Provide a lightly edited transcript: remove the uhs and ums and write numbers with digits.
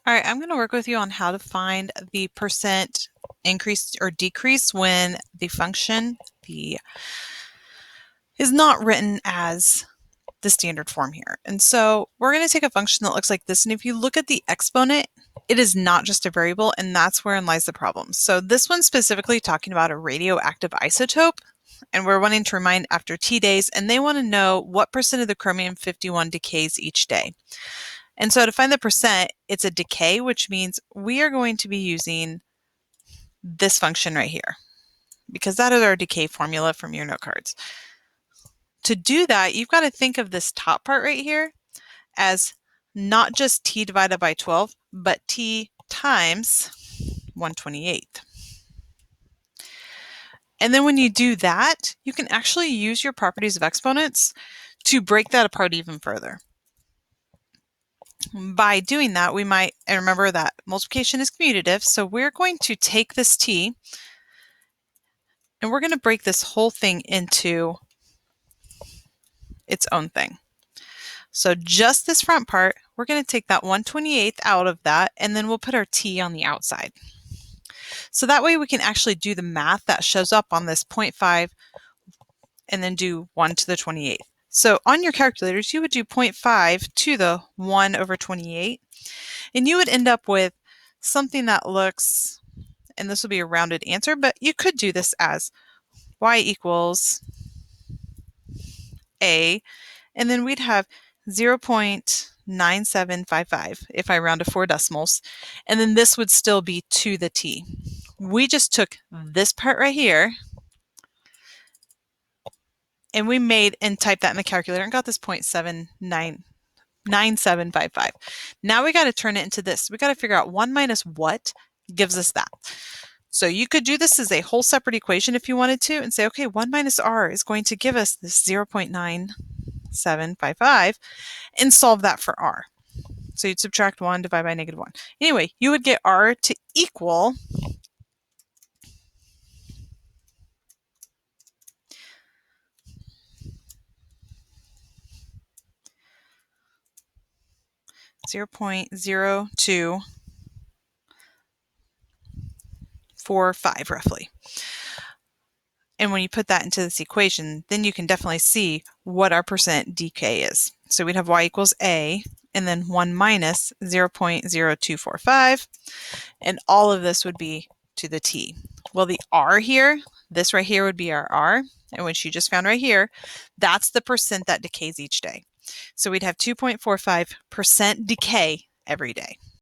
All right, I'm going to work with you on how to find the percent increase or decrease when the function is not written as the standard form here. And so we're going to take a function that looks like this. And if you look at the exponent, it is not just a variable, and that's wherein lies the problem. So this one's specifically talking about a radioactive isotope, and we're wanting to remind after T days, and they want to know what percent of the chromium-51 decays each day. And so to find the percent, it's a decay, which means we are going to be using this function right here, because that is our decay formula from your note cards. To do that, you've got to think of this top part right here as not just t divided by 12, but t times 1/28. And then when you do that, you can actually use your properties of exponents to break that apart even further. By doing that, we might, and remember that multiplication is commutative, so we're going to take this t and we're going to break this whole thing into its own thing. So just this front part, we're going to take that 1/28 out of that, and then we'll put our t on the outside. So that way we can actually do the math that shows up on this 0.5 and then do 1 to the 28th. So on your calculators, you would do 0.5 to the 1 over 28, and you would end up with something that looks, and this will be a rounded answer, but you could do this as y equals a, and then we'd have 0.9755 if I round to 4 decimals, and then this would still be to the t. We just took this part right here and we made and typed that in the calculator and got this 0.799755. Now we got to turn it into this. We got to figure out 1 minus what gives us that. So you could do this as a whole separate equation if you wanted to and say, okay, 1 minus r is going to give us this 0.9755 and solve that for r. So you'd subtract 1, divide by -1. Anyway, you would get r to equal 0.0245 roughly. And when you put that into this equation, then you can definitely see what our percent decay is. So we'd have y equals a, and then 1 minus 0.0245, and all of this would be to the t. Well, the r here, this right here would be our r, and which you just found right here, that's the percent that decays each day. So we'd have 2.45% decay every day.